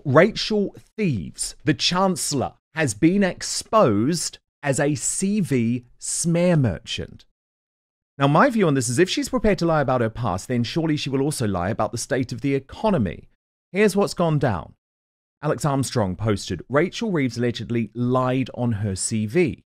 Rachel Reeves, the Chancellor, has been exposed as a CV smear merchant. Now, my view on this is if she's prepared to lie about her past, then surely she will also lie about the state of the economy. Here's what's gone down. Alex Armstrong posted, Rachel Reeves allegedly lied on her CV.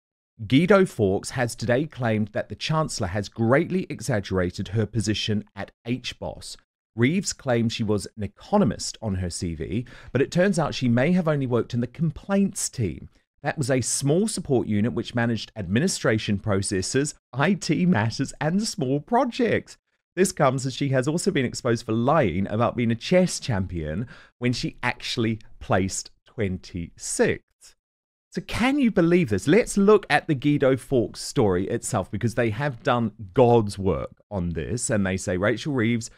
Guido Fawkes has today claimed that the Chancellor has greatly exaggerated her position at HBOS. Reeves claimed she was an economist on her CV, but it turns out she may have only worked in the complaints team. That was a small support unit which managed administration processes, IT matters, and small projects. This comes as she has also been exposed for lying about being a chess champion when she actually placed 26th. So can you believe this? Let's look at the Guido Fawkes story itself, because they have done God's work on this, and they say Rachel Reeves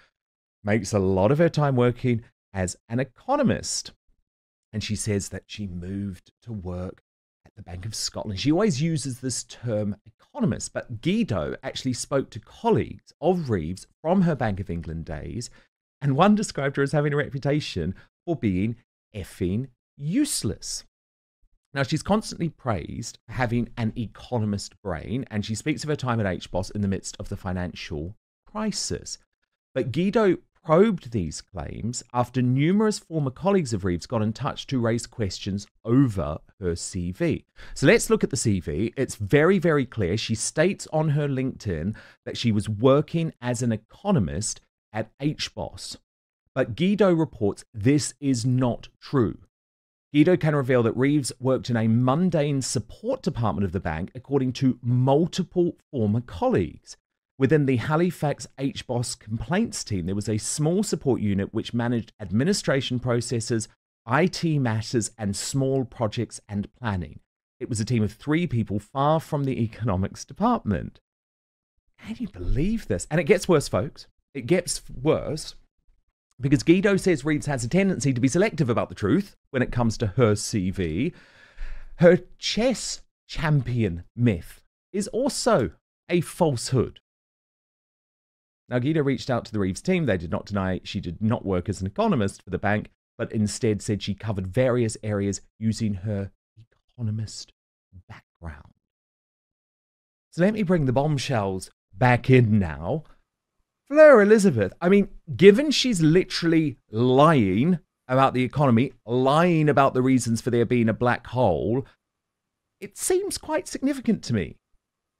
makes a lot of her time working as an economist. And she says that she moved to work at the Bank of Scotland. She always uses this term economist, but Guido actually spoke to colleagues of Reeves from her Bank of England days, and one described her as having a reputation for being effing useless. Now, she's constantly praised for having an economist brain, and she speaks of her time at HBOS in the midst of the financial crisis. But Guido probed these claims after numerous former colleagues of Reeves got in touch to raise questions over her CV. So let's look at the CV. It's very, very clear. She states on her LinkedIn that she was working as an economist at HBOS. But Guido reports this is not true. Guido can reveal that Reeves worked in a mundane support department of the bank, according to multiple former colleagues. Within the Halifax HBOS complaints team, there was a small support unit which managed administration processes, IT matters, and small projects and planning. It was a team of 3 people, far from the economics department. Can you believe this? And it gets worse, folks. It gets worse because Guido says Reeves has a tendency to be selective about the truth when it comes to her CV. Her chess champion myth is also a falsehood. Now, Guido reached out to the Reeves team. They did not deny she did not work as an economist for the bank, but instead said she covered various areas using her economist background. So let me bring the bombshells back in now. Fleur Elizabeth, I mean, given she's literally lying about the economy, lying about the reasons for there being a black hole, it seems quite significant to me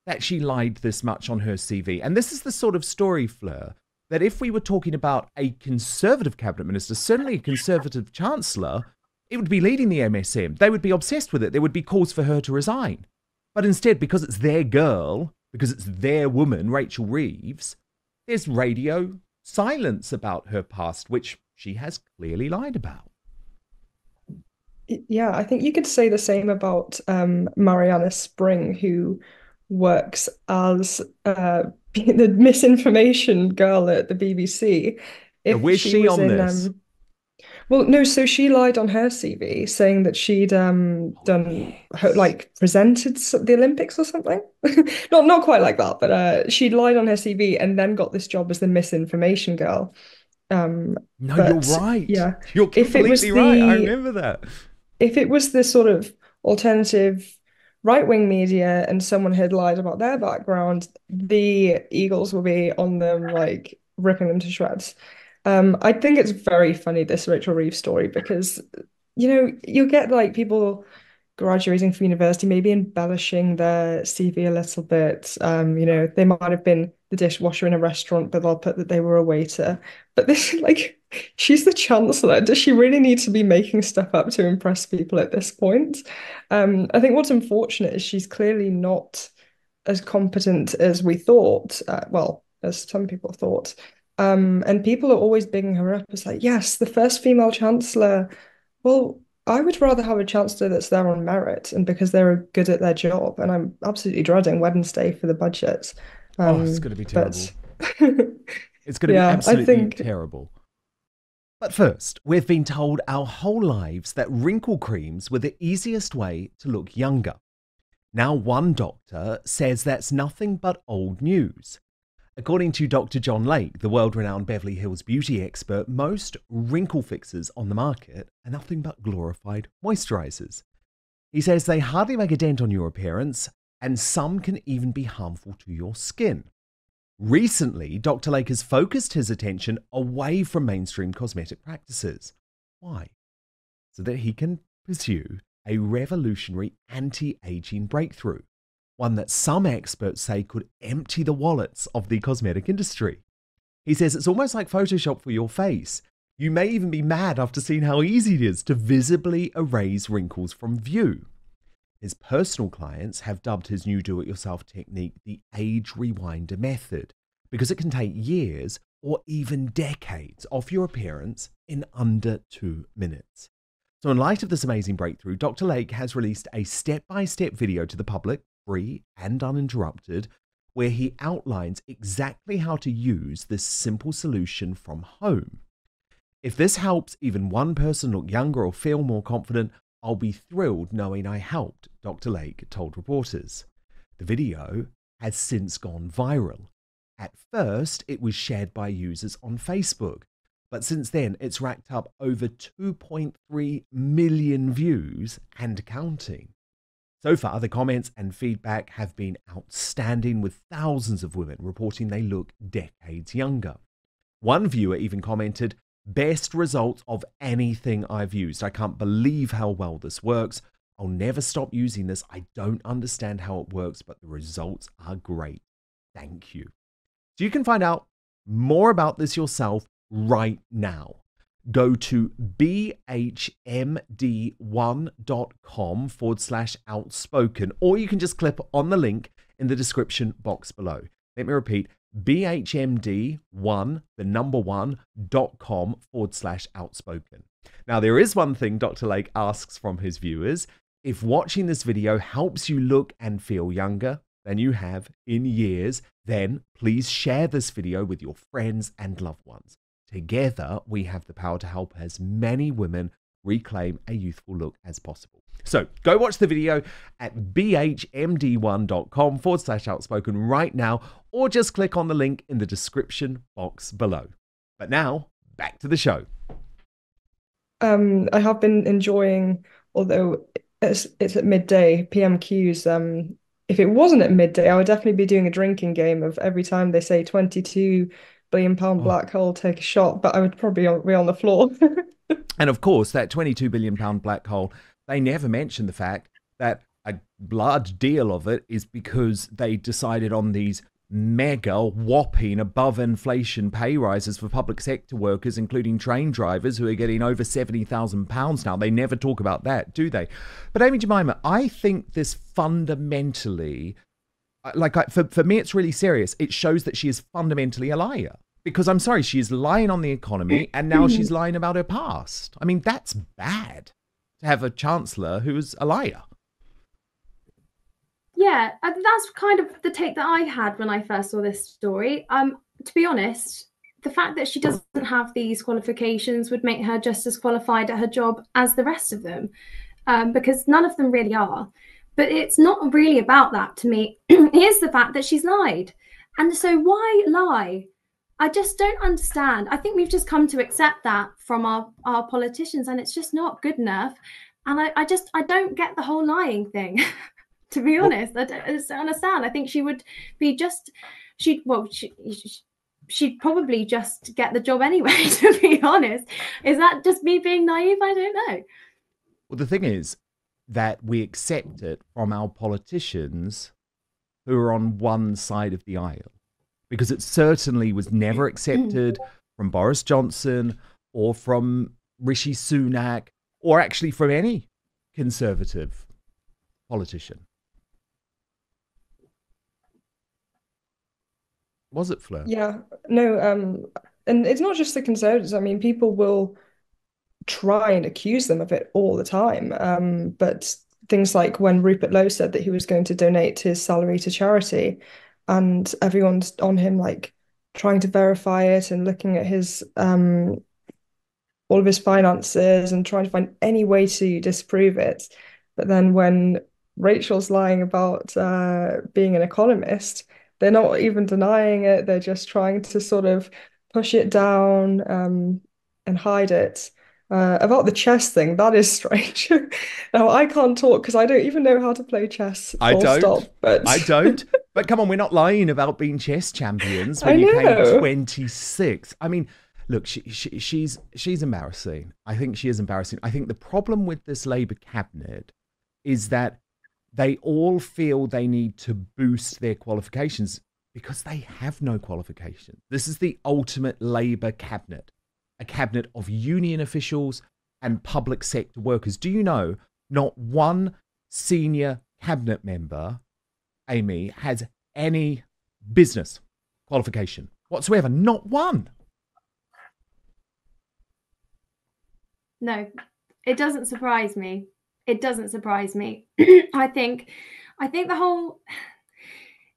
that she lied this much on her CV. And this is the sort of story, Fleur, that if we were talking about a Conservative cabinet minister, certainly a Conservative Chancellor, it would be leading the MSM. They would be obsessed with it. There would be calls for her to resign. But instead, because it's their girl, because it's their woman, Rachel Reeves, there's radio silence about her past, which she has clearly lied about. Yeah, I think you could say the same about Mariana Spring, who works as the misinformation girl at the BBC. Now, If where's she she was on in, this? well, no, so she lied on her CV, saying that she'd done like presented the Olympics or something. Not quite like that, but she lied on her CV and then got this job as the misinformation girl. No, you're But right. yeah, You're if it completely was right. I the remember that. if it was this sort of alternative right-wing media and someone had lied about their background, the Eagles will be on them, like ripping them to shreds. I think it's very funny, this Rachel Reeves story, because you'll get like people graduating from university, maybe embellishing their CV a little bit. They might have been the dishwasher in a restaurant, but they'll put that they were a waiter. But this, like, she's the chancellor. Does she really need to be making stuff up to impress people at this point? I think what's unfortunate is she's clearly not as competent as we thought. Well, as some people thought. And people are always bigging her up as like, yes, the first female chancellor. Well, I would rather have a chancellor that's there on merit and because they're good at their job. And I'm absolutely dreading Wednesday for the budget. Oh, it's going to be terrible. But It's going to be yeah, I absolutely think terrible. But first, we've been told our whole lives that wrinkle creams were the easiest way to look younger. Now one doctor says that's nothing but old news. According to Dr. John Lake, the world-renowned Beverly Hills beauty expert, most wrinkle fixers on the market are nothing but glorified moisturizers. He says they hardly make a dent on your appearance, and some can even be harmful to your skin. Recently, Dr. Lake has focused his attention away from mainstream cosmetic practices. Why? So that he can pursue a revolutionary anti-aging breakthrough, one that some experts say could empty the wallets of the cosmetic industry. He says it's almost like Photoshop for your face. You may even be mad after seeing how easy it is to visibly erase wrinkles from view. His personal clients have dubbed his new do-it-yourself technique the age rewinder method because it can take years or even decades off your appearance in under 2 minutes. So in light of this amazing breakthrough, Dr. Lake has released a step-by-step video to the public, free and uninterrupted, where he outlines exactly how to use this simple solution from home. If this helps even one person look younger or feel more confident, I'll be thrilled knowing I helped, Dr. Lake told reporters. The video has since gone viral. At first, it was shared by users on Facebook, but since then, it's racked up over 2.3 million views and counting. So far, the comments and feedback have been outstanding, with thousands of women reporting they look decades younger. One viewer even commented, "Best results of anything I've used. I can't believe how well this works. I'll never stop using this. I don't understand how it works, but the results are great. Thank you." So you can find out more about this yourself right now. Go to bhmd1.com/outspoken, or you can just click on the link in the description box below. Let me repeat, bhmd1.com/outspoken. Now, there is one thing Dr. Lake asks from his viewers. If watching this video helps you look and feel younger than you have in years, then please share this video with your friends and loved ones. Together, we have the power to help as many women reclaim a youthful look as possible. So go watch the video at bhmd1.com/outspoken right now, or just click on the link in the description box below. But now, back to the show. I have been enjoying, although it's at midday, PMQs. If it wasn't at midday, I would definitely be doing a drinking game of every time they say 22 billion pound black hole, take a shot, but I would probably be on the floor. And of course, that 22 billion pound black hole, they never mention the fact that a large deal of it is because they decided on these mega whopping above inflation pay rises for public sector workers, including train drivers who are getting over £70,000 now. They never talk about that, do they? But Amy Jemima, I think this fundamentally, for me, it's really serious. It shows that she is fundamentally a liar. Because I'm sorry, she's lying on the economy, and now she's lying about her past. I mean, that's bad to have a chancellor who's a liar. Yeah, that's kind of the take that I had when I first saw this story. To be honest, the fact that she doesn't have these qualifications would make her just as qualified at her job as the rest of them, because none of them really are. But it's not really about that to me. Here's the fact that she's lied. And so why lie? I just don't understand. I think we've just come to accept that from our politicians, and it's just not good enough. And I don't get the whole lying thing. To be honest, I don't understand. I think she would be she'd probably just get the job anyway, to be honest. Is that just me being naive? I don't know. Well, the thing is that we accept it from our politicians who are on one side of the aisle, because it certainly was never accepted from Boris Johnson or from Rishi Sunak, or actually from any conservative politician. Was it, Fleur? Yeah, no, and it's not just the Conservatives. I mean, people will try and accuse them of it all the time. But things like when Rupert Lowe said that he was going to donate his salary to charity, and everyone's on him like trying to verify it and looking at his all of his finances and trying to find any way to disprove it. But then when Rachel's lying about being an economist, they're not even denying it. They're just trying to sort of push it down and hide it. About the chess thing, that is strange. Now, I can't talk because I don't even know how to play chess, I full don't. stop. But I don't. But come on, we're not lying about being chess champions I when you came know. 26. I mean, look, she's embarrassing. I think she is embarrassing. I think the problem with this Labour cabinet is that they all feel they need to boost their qualifications because they have no qualifications. This is the ultimate Labour cabinet, a cabinet of union officials and public sector workers. Do you know not one senior cabinet member, Amy, has any business qualification whatsoever? Not one. No, it doesn't surprise me. It doesn't surprise me. I think the whole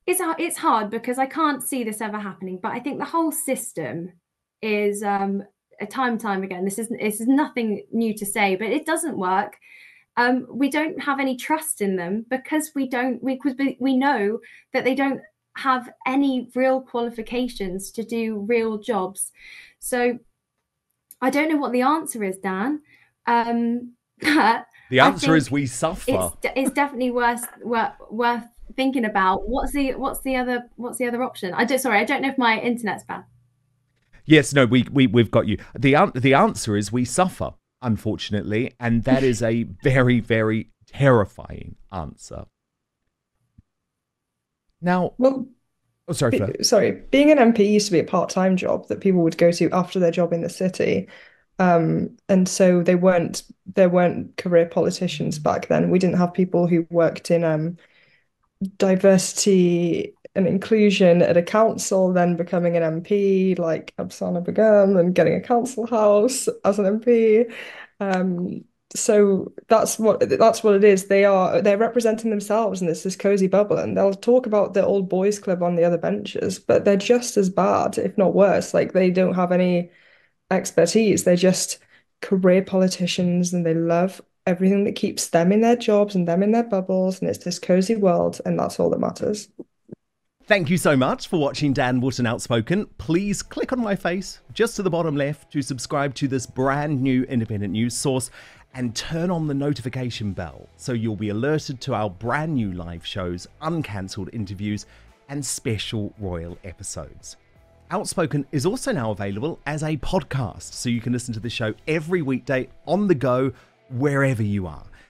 it's hard because I can't see this ever happening, but I think the whole system is a time again. This is nothing new to say, but it doesn't work. We don't have any trust in them because we know that they don't have any real qualifications to do real jobs. So I don't know what the answer is, Dan. But The answer is we suffer. It's definitely worth thinking about. What's the other option? I don't know if my internet's bad. Yes, no, we've got you. The answer is we suffer, unfortunately, and that is a very, very terrifying answer. Now, Well, sorry, Fleur. sorry, being an MP used to be a part-time job that people would go to after their job in the city. And so there weren't career politicians back then. We didn't have people who worked in diversity and inclusion at a council, then becoming an MP, like Absana Begum, and getting a council house as an MP. So that's what it is. They're representing themselves, and it's this cozy bubble. And they'll talk about the old boys club on the other benches, but they're just as bad, if not worse. Like they don't have any expertise. They're just career politicians, and they love everything that keeps them in their jobs and them in their bubbles. And it's this cozy world, and that's all that matters. Thank you so much for watching Dan Wootton Outspoken. Please click on my face just to the bottom left to subscribe to this brand new independent news source and turn on the notification bell so you'll be alerted to our brand new live shows, uncancelled interviews, and special royal episodes. Outspoken is also now available as a podcast, so you can listen to the show every weekday on the go, wherever you are.